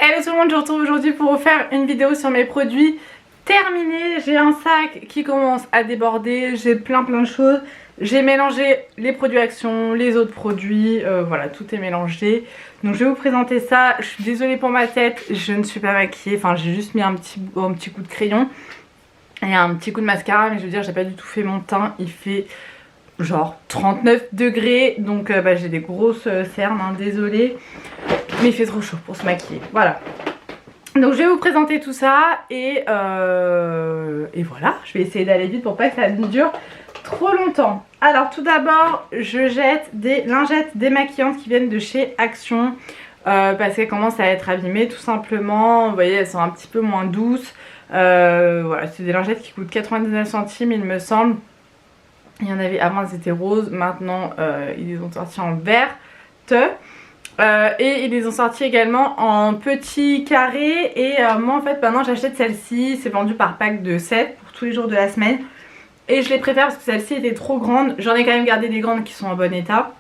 Hello tout le monde, je vous retrouve aujourd'hui pour vous faire une vidéo sur mes produits terminés. J'ai un sac qui commence à déborder, j'ai plein de choses. J'ai mélangé les produits Action, les autres produits, voilà, tout est mélangé. Donc je vais vous présenter ça. Je suis désolée pour ma tête, je ne suis pas maquillée, enfin j'ai juste mis un petit coup de crayon et un petit coup de mascara, mais je veux dire j'ai pas du tout fait mon teint, il fait genre 39 degrés, donc j'ai des grosses cernes, hein, désolée, mais il fait trop chaud pour se maquiller, voilà. Donc je vais vous présenter tout ça et voilà, je vais essayer d'aller vite pour pas que ça dure trop longtemps. Alors tout d'abord, je jette des lingettes démaquillantes qui viennent de chez Action parce qu'elles commencent à être abîmées tout simplement. Vous voyez, elles sont un petit peu moins douces. Voilà, c'est des lingettes qui coûtent 99 centimes il me semble. Il y en avait avant, elles étaient roses, maintenant ils les ont sortis en verte. Et ils les ont sortis également en petits carrés. Et moi en fait maintenant j'achète celle-ci, c'est vendu par pack de 7 pour tous les jours de la semaine. Et je les préfère parce que celle-ci était trop grande. J'en ai quand même gardé des grandes qui sont en bon état.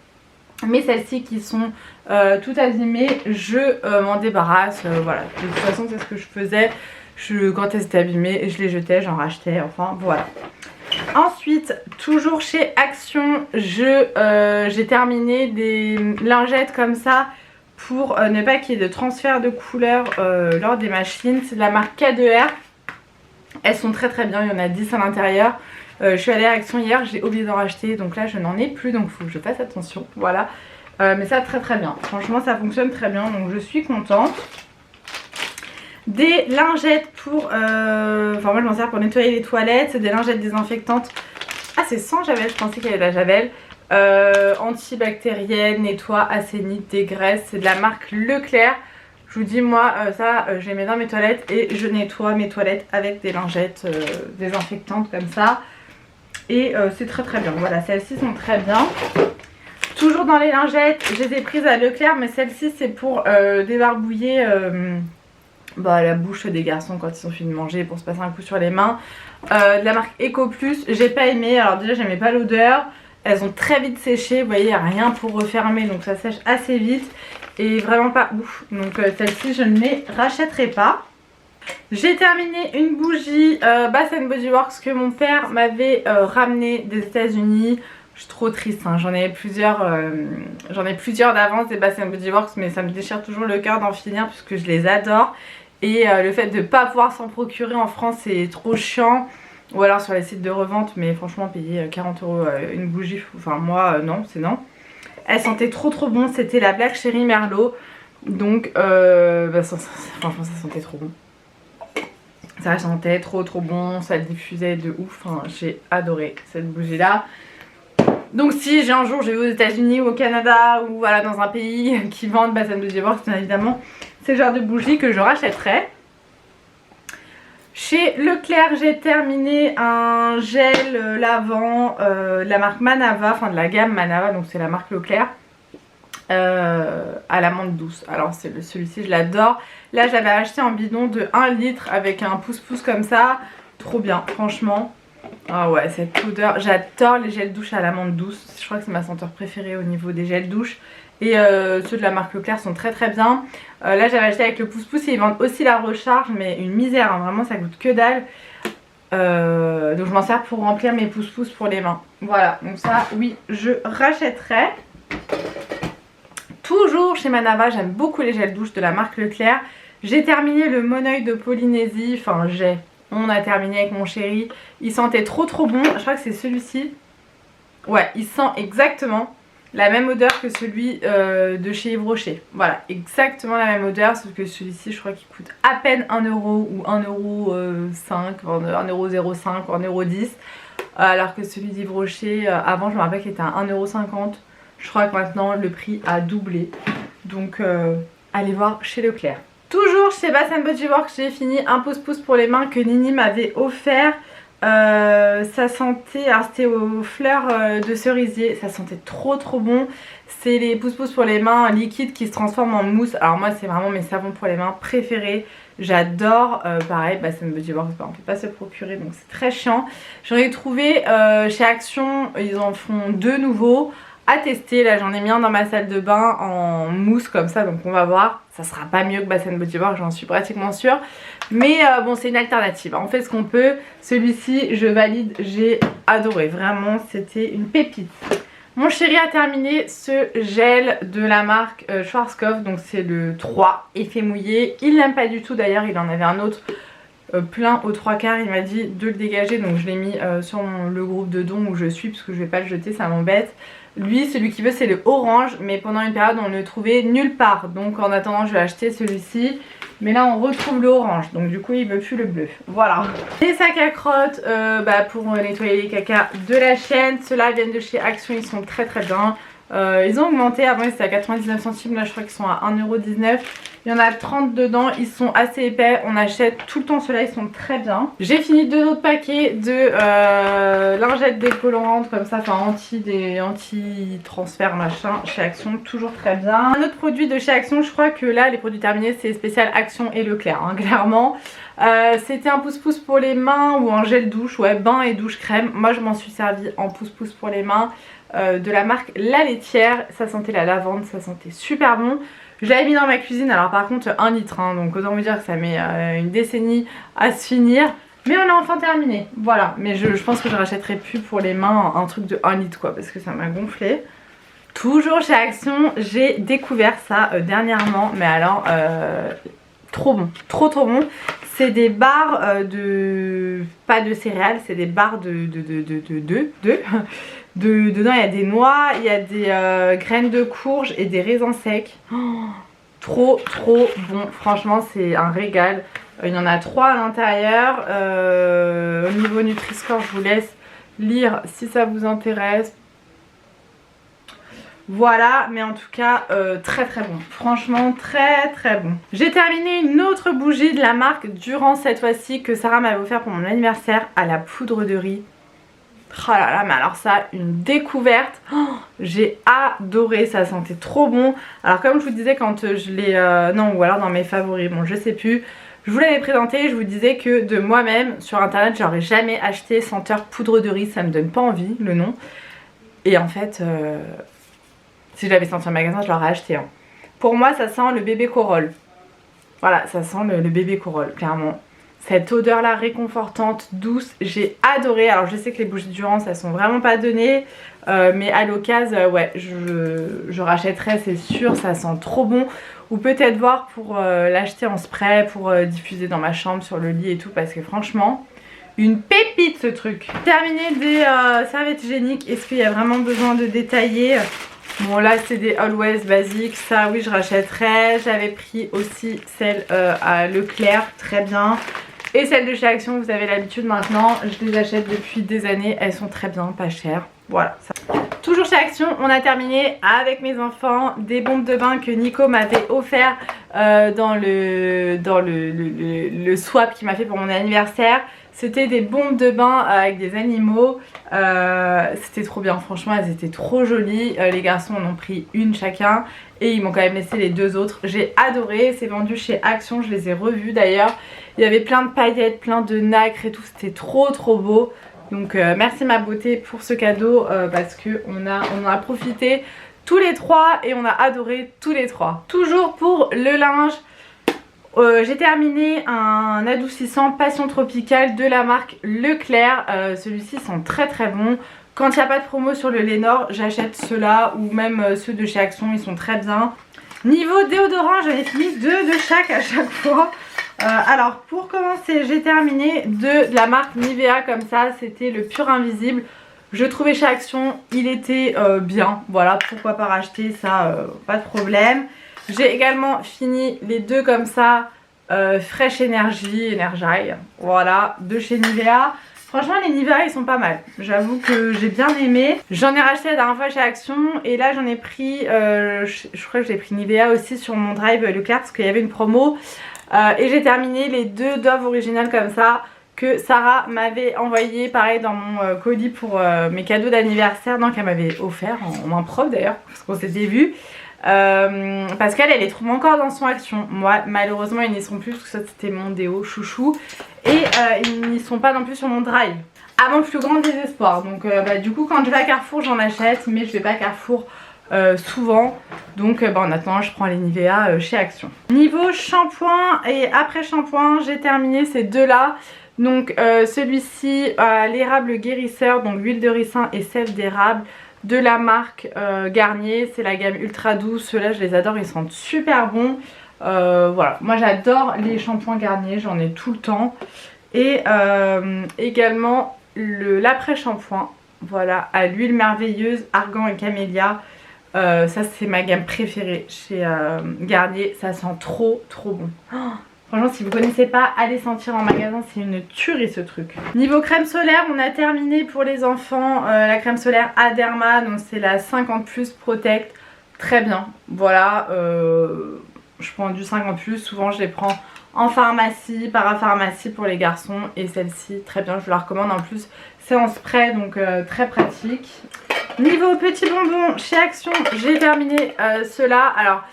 Mais celles-ci qui sont toutes abîmées, je m'en débarrasse. Voilà, de toute façon c'est ce que je faisais. Quand elles étaient abîmées, je les jetais, j'en rachetais, enfin voilà. Ensuite, toujours chez Action, j'ai terminé des lingettes comme ça pour ne pas qu'il y ait de transfert de couleur lors des machines. C'est de la marque K2R. Elles sont très bien, il y en a 10 à l'intérieur. Je suis allée à Action hier, j'ai oublié d'en racheter, donc là je n'en ai plus, donc il faut que je fasse attention, voilà. Mais ça très bien, franchement ça fonctionne très bien, donc je suis contente. Des lingettes pour, enfin moi je m'en sers pour nettoyer les toilettes, c'est des lingettes désinfectantes. Ah c'est sans javel, je pensais qu'il y avait de la javel. Antibactérienne, nettoie, assainit, dégraisse, c'est de la marque Leclerc. Je vous dis moi je les mets dans mes toilettes et je nettoie mes toilettes avec des lingettes désinfectantes comme ça. Et c'est très bien, voilà, celles-ci sont très bien. Toujours dans les lingettes, je les ai prises à Leclerc, mais celle-ci c'est pour débarbouiller la bouche des garçons quand ils ont fini de manger, pour se passer un coup sur les mains. De la marque Eco Plus, j'ai pas aimé, alors déjà j'aimais pas l'odeur. Elles ont très vite séché, vous voyez, il n'y a rien pour refermer, donc ça sèche assez vite. Et vraiment pas ouf, donc celle-ci je ne les rachèterai pas. J'ai terminé une bougie Bath Body Works que mon père m'avait ramené des États-Unis. Je suis trop triste, hein. J'en ai plusieurs d'avance des Bath Body Works, mais ça me déchire toujours le cœur d'en finir puisque je les adore. Et le fait de ne pas pouvoir s'en procurer en France c'est trop chiant. Ou alors sur les sites de revente, mais franchement payer 40 € une bougie, enfin moi non, c'est non. Elle sentait trop bon, c'était la Black Cherry Merlot. Donc franchement ça sentait trop bon. Ça sentait trop bon, ça diffusait de ouf, enfin, j'ai adoré cette bougie là. Donc si j'ai un jour je vais aux États-Unis ou au Canada ou voilà dans un pays qui vendent Bath Body Works, bien évidemment c'est le genre de bougie que je rachèterai. Chez Leclerc j'ai terminé un gel lavant de la marque Manava, enfin de la gamme Manava, donc c'est la marque Leclerc. À l'amande douce, alors celui-ci je l'adore. Là j'avais acheté un bidon de 1 litre avec un pouce-pouce comme ça, trop bien franchement. Ah ouais, cette odeur, j'adore les gels douche à l'amande douce, je crois que c'est ma senteur préférée au niveau des gels douche. Et ceux de la marque Leclerc sont très bien. Là j'avais acheté avec le pouce-pouce et ils vendent aussi la recharge, mais une misère, hein, vraiment ça coûte que dalle. Donc je m'en sers pour remplir mes pouce-pouce pour les mains. Voilà, donc ça oui je rachèterai. Toujours chez Manava, j'aime beaucoup les gels douche de la marque Leclerc. J'ai terminé le Moneuil de Polynésie, enfin on a terminé avec mon chéri. Il sentait trop bon, je crois que c'est celui-ci. Ouais, il sent exactement la même odeur que celui de chez Yves Rocher. Voilà, exactement la même odeur, sauf que celui-ci je crois qu'il coûte à peine 1 € ou 1,05 €, 1,05 € ou 1,10 €. Alors que celui d'Yves Rocher, avant je me rappelle qu'il était à 1,50 €. Je crois que maintenant le prix a doublé. Donc allez voir chez Leclerc. Toujours chez Bath Body Works, j'ai fini un pouce-pouce pour les mains que Nini m'avait offert. Ça sentait, alors c'était aux fleurs de cerisier, ça sentait trop bon. C'est les pouce-pouce pour les mains liquides qui se transforment en mousse. Alors moi c'est vraiment mes savons pour les mains préférés. J'adore, pareil, Bath Body Works, on ne peut pas se procurer donc c'est très chiant. J'en ai trouvé chez Action, ils en font 2 nouveaux. à tester. Là j'en ai mis un dans ma salle de bain en mousse comme ça, donc on va voir. Ça sera pas mieux que Bath & Body Works, j'en suis pratiquement sûre. Mais bon, c'est une alternative, on fait ce qu'on peut. Celui-ci je valide, j'ai adoré, vraiment c'était une pépite. Mon chéri a terminé ce gel de la marque Schwarzkopf, donc c'est le 3, effet mouillé. Il l'aime pas du tout d'ailleurs, il en avait un autre plein aux 3/4, il m'a dit de le dégager, donc je l'ai mis sur le groupe de dons où je suis, parce que je vais pas le jeter, ça m'embête. Lui, celui qu'il veut c'est le orange, mais pendant une période on ne le trouvait nulle part, donc en attendant je vais acheter celui-ci. Mais là on retrouve le orange, donc du coup il veut plus le bleu. Voilà. Les sacs à crottes pour nettoyer les caca de la chaîne. Ceux-là viennent de chez Action, ils sont très bien. Ils ont augmenté, avant ils étaient à 99 centimes, là je crois qu'ils sont à 1,19 €. Il y en a 30 dedans, ils sont assez épais, on achète tout le temps ceux-là, ils sont très bien. J'ai fini 2 autres paquets de lingettes décolorantes comme ça, enfin anti-transfert machin, chez Action, toujours très bien. Un autre produit de chez Action, je crois que là les produits terminés c'est spécial Action et Leclerc, hein, clairement. C'était un pouce-pouce pour les mains ou un gel douche, ouais, bain et douche crème. Moi je m'en suis servi en pouce-pouce pour les mains de la marque La Laitière. Ça sentait la lavande, ça sentait super bon. Je l'avais mis dans ma cuisine, alors par contre 1 litre, hein, donc autant vous dire que ça met une décennie à se finir. Mais on a enfin terminé, voilà. Mais je pense que je rachèterai plus pour les mains un truc de 1 litre quoi, parce que ça m'a gonflé. Toujours chez Action, j'ai découvert ça dernièrement, mais alors trop bon, trop bon. C'est des barres pas de céréales, c'est des barres dedans il y a des noix, il y a des graines de courge et des raisins secs. Oh, trop bon, franchement c'est un régal. Il y en a 3 à l'intérieur. Au niveau Nutri-Score, je vous laisse lire si ça vous intéresse. Voilà, mais en tout cas très bon, franchement très bon. J'ai terminé une autre bougie de la marque Durand cette fois-ci, que Sarah m'avait offert pour mon anniversaire, à la poudre de riz. Oh là là, mais alors ça, une découverte. Oh, j'ai adoré, ça sentait trop bon. Alors comme je vous disais quand je l'ai... non, ou alors dans mes favoris, bon je sais plus. Je vous l'avais présenté, je vous disais que de moi-même, sur internet, j'aurais jamais acheté senteur poudre de riz, ça me donne pas envie, le nom. Et en fait... si je l'avais senti en magasin, je l'aurais acheté. Hein. Pour moi, ça sent le bébé Corolle. Voilà, ça sent le bébé Corolle, clairement. Cette odeur-là réconfortante, douce, j'ai adoré. Alors, je sais que les bougies Durand, ça sont vraiment pas données. Mais à l'occasion, ouais, je rachèterai, c'est sûr. Ça sent trop bon. Ou peut-être voir pour l'acheter en spray, pour diffuser dans ma chambre, sur le lit et tout. Parce que franchement... une pépite ce truc. Terminé des serviettes hygiéniques. Est-ce qu'il y a vraiment besoin de détailler? Bon là c'est des Always basiques. Ça oui je rachèterais. J'avais pris aussi celle à Leclerc. Très bien. Et celle de chez Action, vous avez l'habitude maintenant. Je les achète depuis des années. Elles sont très bien, pas chères. Voilà. Ça. Toujours chez Action, on a terminé avec mes enfants des bombes de bain que Nico m'avait offert dans le swap qu'il m'a fait pour mon anniversaire. C'était des bombes de bain avec des animaux. C'était trop bien, franchement elles étaient trop jolies. Les garçons en ont pris une chacun et ils m'ont quand même laissé les 2 autres. J'ai adoré, c'est vendu chez Action, je les ai revus d'ailleurs. Il y avait plein de paillettes, plein de nacre et tout, c'était trop beau. Donc merci ma beauté pour ce cadeau parce qu'on en a profité tous les 3 et on a adoré tous les 3. Toujours pour le linge. J'ai terminé un adoucissant Passion Tropicale de la marque Leclerc. Celui-ci sent très bon. Quand il n'y a pas de promo sur le Lénore, j'achète ceux-là ou même ceux de chez Action, ils sont très bien. Niveau déodorant, j'en ai fini 2 de chaque à chaque fois. Alors pour commencer, j'ai terminé de la marque Nivea comme ça, c'était le Pur Invisible. Je trouvais chez Action, il était bien, voilà, pourquoi pas racheter ça, pas de problème. J'ai également fini les 2 comme ça, Fresh Energy, voilà, de chez Nivea. Franchement les Nivea ils sont pas mal, j'avoue que j'ai bien aimé. J'en ai racheté la dernière fois chez Action et là j'en ai pris, je crois que j'ai pris Nivea aussi sur mon drive Leclerc parce qu'il y avait une promo. Et j'ai terminé les 2 Dove originales comme ça que Sarah m'avait envoyé pareil dans mon colis pour mes cadeaux d'anniversaire, donc elle m'avait offert en main propre d'ailleurs parce qu'on s'était vu. Parce qu'elle les trouve encore dans son Action. Moi malheureusement ils n'y sont plus parce que ça c'était mon déo chouchou. Et ils n'y sont pas non plus sur mon drive. à mon plus grand désespoir. Donc du coup quand je vais à Carrefour j'en achète, mais je vais pas à Carrefour souvent. Donc en attendant je prends les Nivea chez Action. Niveau shampoing et après shampoing, j'ai terminé ces deux là. Donc celui-ci, l'érable guérisseur, donc l'huile de ricin et sève d'érable de la marque Garnier. C'est la gamme ultra douce, ceux-là je les adore, ils sentent super bons. Voilà, moi j'adore les shampoings Garnier, j'en ai tout le temps. Et également l'après shampoing, voilà, à l'huile merveilleuse, argan et camélia. Ça c'est ma gamme préférée chez Garnier, ça sent trop bon. Oh, franchement si vous connaissez pas, allez sentir en magasin, c'est une tuerie ce truc. Niveau crème solaire, on a terminé pour les enfants la crème solaire Aderma, donc c'est la 50+ Protect, très bien. Voilà, je prends du 50+, souvent je les prends en pharmacie, parapharmacie pour les garçons, et celle-ci très bien, je vous la recommande. En plus c'est en spray, donc très pratique. Niveau petits bonbons, chez Action, j'ai terminé ceux-là. Alors,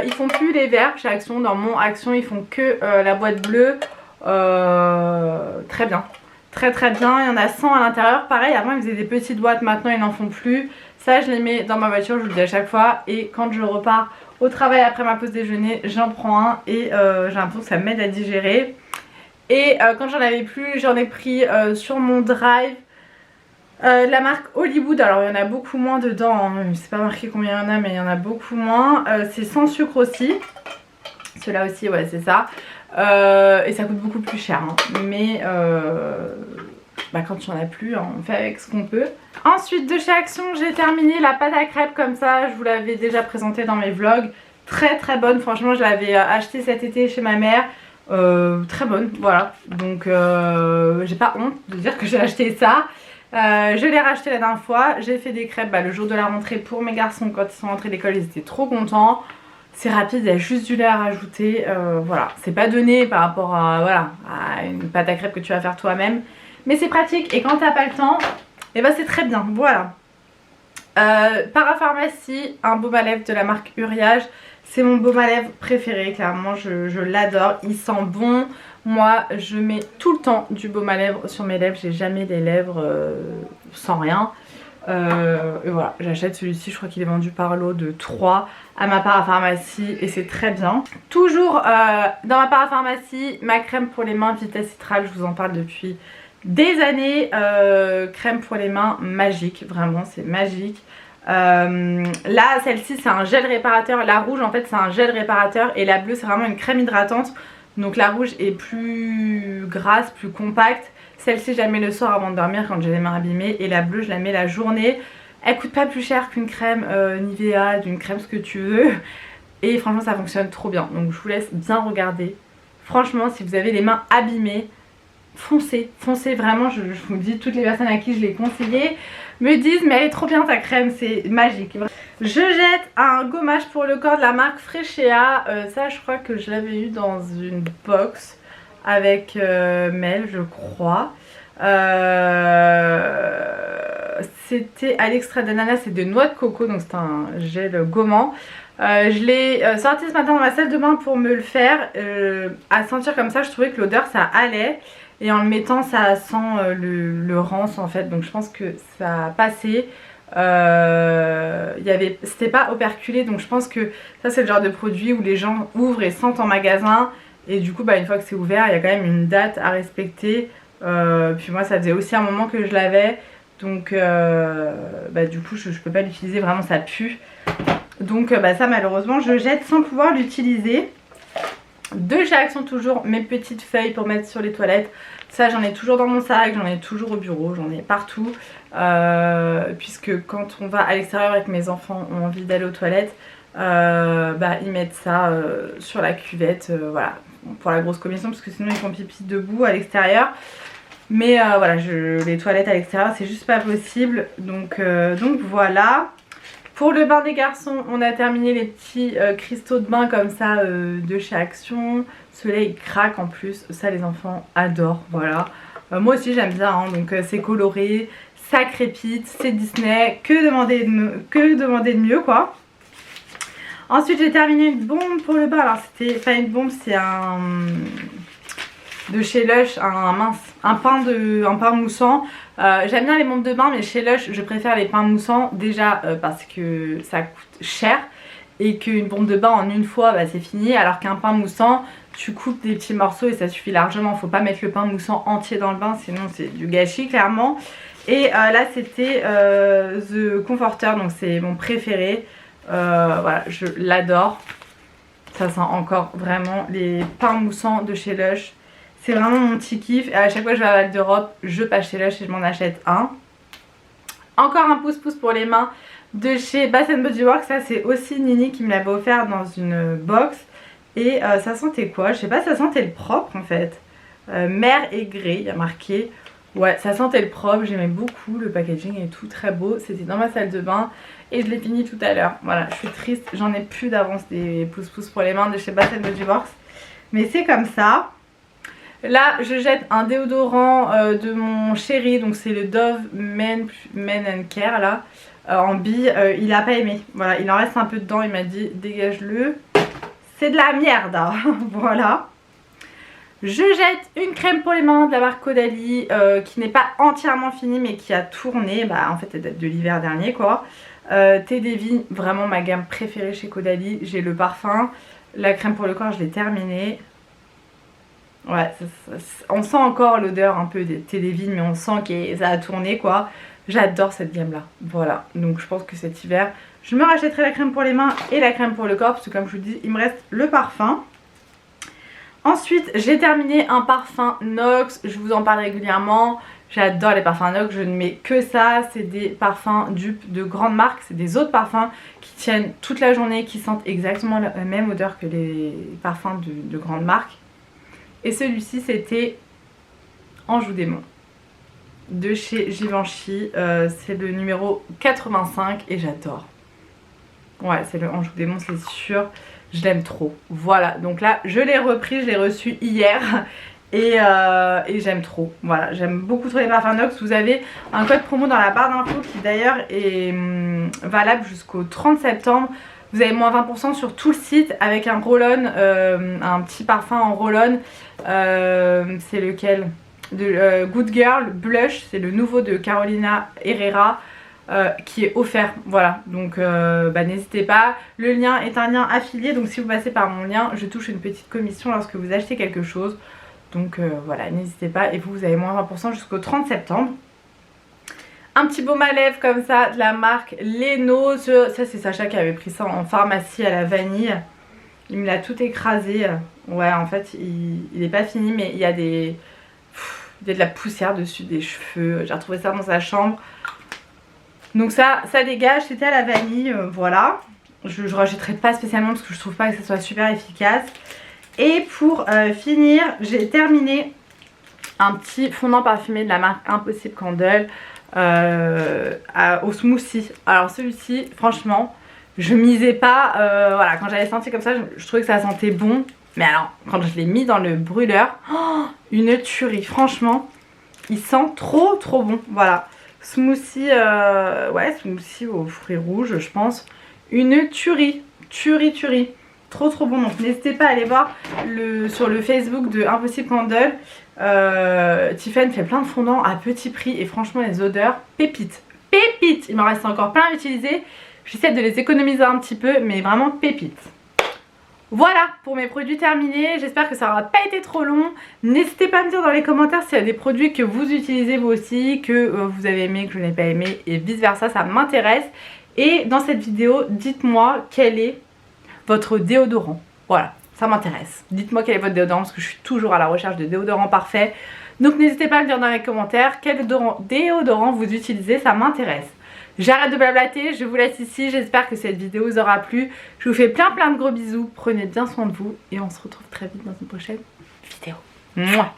ils font plus les verts chez Action. Dans mon Action, ils font que la boîte bleue. Très bien. Très bien. Il y en a 100 à l'intérieur. Pareil, avant, ils faisaient des petites boîtes. Maintenant, ils n'en font plus. Ça, je les mets dans ma voiture, je vous le dis à chaque fois. Et quand je repars au travail après ma pause déjeuner, j'en prends un. Et j'ai l'impression que ça m'aide à digérer. Et quand j'en avais plus, j'en ai pris sur mon drive. La marque Hollywood, alors il y en a beaucoup moins dedans, hein. Je sais pas marqué combien il y en a, mais il y en a beaucoup moins. C'est sans sucre aussi. Ceux-là aussi, ouais, c'est ça. Et ça coûte beaucoup plus cher, hein. Mais quand il n'y en a plus, hein, on fait avec ce qu'on peut. Ensuite, de chez Action, j'ai terminé la pâte à crêpes comme ça. Je vous l'avais déjà présentée dans mes vlogs. Très bonne, franchement, je l'avais achetée cet été chez ma mère. Très bonne, voilà. Donc, j'ai pas honte de dire que j'ai acheté ça. Je l'ai racheté la dernière fois, j'ai fait des crêpes le jour de la rentrée pour mes garçons. Quand ils sont rentrés d'école, ils étaient trop contents. C'est rapide, il y a juste du lait à rajouter. Voilà, c'est pas donné par rapport à une pâte à crêpes que tu vas faire toi-même, mais c'est pratique. Et quand t'as pas le temps, et c'est très bien. Voilà. Parapharmacie, un baume à lèvres de la marque Uriage. C'est mon baume à lèvres préféré, clairement, je l'adore. Il sent bon. Moi, je mets tout le temps du baume à lèvres sur mes lèvres. J'ai jamais les lèvres sans rien. Et voilà, j'achète celui-ci. Je crois qu'il est vendu par lot de 3 à ma parapharmacie et c'est très bien. Toujours dans ma parapharmacie, ma crème pour les mains Vita Citral. Je vous en parle depuis des années. Crème pour les mains magique, vraiment, c'est magique. Là, celle-ci, c'est un gel réparateur. La rouge, en fait, c'est un gel réparateur et la bleue, c'est vraiment une crème hydratante. Donc la rouge est plus grasse, plus compacte. Celle-ci je la mets le soir avant de dormir quand j'ai les mains abîmées. Et la bleue je la mets la journée. Elle coûte pas plus cher qu'une crème Nivea, d'une crème ce que tu veux. Et franchement ça fonctionne trop bien. Donc je vous laisse bien regarder. Franchement si vous avez les mains abîmées, foncez vraiment. Je vous dis, toutes les personnes à qui je l'ai conseillé me disent mais elle est trop bien ta crème, c'est magique. Je jette un gommage pour le corps de la marque Frechéa. Ça je crois que je l'avais eu dans une box avec Mel je crois. C'était à l'extrait d'ananas et de noix de coco, donc c'est un gel gommant. Je l'ai sorti ce matin dans ma salle de bain pour me le faire. À sentir comme ça je trouvais que l'odeur ça allait. Et en le mettant ça sent le rance en fait, donc je pense que ça a passé. C'était pas operculé, donc je pense que ça c'est le genre de produit où les gens ouvrent et sentent en magasin. Et du coup une fois que c'est ouvert il y a quand même une date à respecter. Puis moi ça faisait aussi un moment que je l'avais. Donc du coup je peux pas l'utiliser, vraiment ça pue. Donc ça malheureusement je jette sans pouvoir l'utiliser. De chez Action toujours mes petites feuilles pour mettre sur les toilettes. Ça j'en ai toujours dans mon sac, j'en ai toujours au bureau, j'en ai partout. Puisque quand on va à l'extérieur et que mes enfants ont envie d'aller aux toilettes, ils mettent ça sur la cuvette, voilà, pour la grosse commission, parce que sinon ils font pipi debout à l'extérieur. Mais voilà, les toilettes à l'extérieur c'est juste pas possible. Donc voilà. Pour le bain des garçons, on a terminé les petits cristaux de bain comme ça de chez Action. Ceux-là ils craquent en plus, ça les enfants adorent, voilà. Moi aussi j'aime bien, hein, donc c'est coloré, ça crépite, c'est Disney, que demander de mieux quoi. Ensuite j'ai terminé une bombe pour le bain, alors c'était pas une bombe, c'est un... de chez Lush, un pain moussant. J'aime bien les bombes de bain, mais chez Lush je préfère les pains moussants, déjà parce que ça coûte cher et qu'une bombe de bain en une fois bah, c'est fini, alors qu'un pain moussant tu coupes des petits morceaux et ça suffit largement. Faut pas mettre le pain moussant entier dans le bain, sinon c'est du gâchis clairement. Et là c'était The Comforter, donc c'est mon préféré. Voilà, je l'adore. Ça sent encore vraiment les pains moussants de chez Lush. C'est vraiment mon petit kiff. Et à chaque fois que je vais à Val d'Europe, je passe chez Lush et je m'en achète un. Encore un pouce-pouce pour les mains de chez Bath & Body Works. Ça c'est aussi Nini qui me l'avait offert dans une box. Et ça sentait quoi? Je sais pas, ça sentait le propre en fait. Mer et grès, il y a marqué. Ouais, ça sentait le propre, j'aimais beaucoup, le packaging est tout très beau. C'était dans ma salle de bain et je l'ai fini tout à l'heure. Voilà, je suis triste, j'en ai plus d'avance des pouces-pouces pour les mains de chez Bath & Body Works. Mais c'est comme ça. Là, je jette un déodorant de mon chéri, donc c'est le Dove Men and Care là, en bille. Il a pas aimé, voilà, il en reste un peu dedans, il m'a dit dégage-le. C'est de la merde, hein. Voilà. Je jette une crème pour les mains de la marque Caudalie qui n'est pas entièrement finie mais qui a tourné. Bah en fait elle date de l'hiver dernier quoi. Thé des vignes, vraiment ma gamme préférée chez Caudalie. J'ai le parfum, la crème pour le corps je l'ai terminée. Ouais, on sent encore l'odeur un peu des thé des vignes mais on sent que ça a tourné quoi. J'adore cette gamme là. Voilà, donc je pense que cet hiver je me rachèterai la crème pour les mains et la crème pour le corps parce que comme je vous dis il me reste le parfum. Ensuite j'ai terminé un parfum Nox, je vous en parle régulièrement, j'adore les parfums Nox, je ne mets que ça, c'est des parfums dupes de grandes marques, c'est des autres parfums qui tiennent toute la journée, qui sentent exactement la même odeur que les parfums de grandes marques. Et celui-ci c'était Anjou Démon de chez Givenchy, c'est le numéro 85 et j'adore. Ouais c'est le Anjou Démon c'est sûr. Je l'aime trop. Voilà, donc là je l'ai repris, je l'ai reçu hier et j'aime trop. Voilà, j'aime beaucoup trop les parfums Nox. Vous avez un code promo dans la barre d'infos qui d'ailleurs est valable jusqu'au 30 septembre. Vous avez moins 20% sur tout le site avec un roll-on, un petit parfum en roll-on. C'est lequel? Good Girl Blush, c'est le nouveau de Carolina Herrera. Qui est offert, voilà, donc n'hésitez pas, le lien est un lien affilié, donc si vous passez par mon lien je touche une petite commission lorsque vous achetez quelque chose, donc voilà, n'hésitez pas, et vous avez moins 20% jusqu'au 30 septembre. Un petit baume à lèvres comme ça de la marque Leno, ça c'est Sacha qui avait pris ça en pharmacie à la vanille, il me l'a tout écrasé. Ouais en fait il est pas fini mais il y a de la poussière dessus des cheveux, j'ai retrouvé ça dans sa chambre. Donc ça dégage, c'était à la vanille, voilà. Je ne rachèterai pas spécialement parce que je trouve pas que ça soit super efficace. Et pour finir, j'ai terminé un petit fondant parfumé de la marque Impossible Candle au smoothie. Alors celui-ci, franchement, je misais pas, voilà, quand j'avais senti comme ça, je trouvais que ça sentait bon. Mais alors, quand je l'ai mis dans le brûleur, oh, une tuerie, franchement, il sent trop bon, voilà. Smoothie, ouais, smoothie aux fruits rouges, je pense. Une tuerie. Trop bon. Donc n'hésitez pas à aller voir sur le Facebook de Impossible Candle. Tiffany fait plein de fondants à petit prix et franchement les odeurs, pépites. Il m'en reste encore plein à utiliser. J'essaie de les économiser un petit peu, mais vraiment pépites. Voilà pour mes produits terminés, j'espère que ça n'aura pas été trop long. N'hésitez pas à me dire dans les commentaires s'il y a des produits que vous utilisez vous aussi, que vous avez aimé, que je n'ai pas aimé et vice versa, ça m'intéresse. Et dans cette vidéo, dites-moi quel est votre déodorant. Voilà, ça m'intéresse. Dites-moi quel est votre déodorant parce que je suis toujours à la recherche de déodorant parfait. Donc n'hésitez pas à me dire dans les commentaires quel déodorant vous utilisez, ça m'intéresse. J'arrête de blablater, je vous laisse ici, j'espère que cette vidéo vous aura plu. Je vous fais plein de gros bisous, prenez bien soin de vous et on se retrouve très vite dans une prochaine vidéo. Mouah.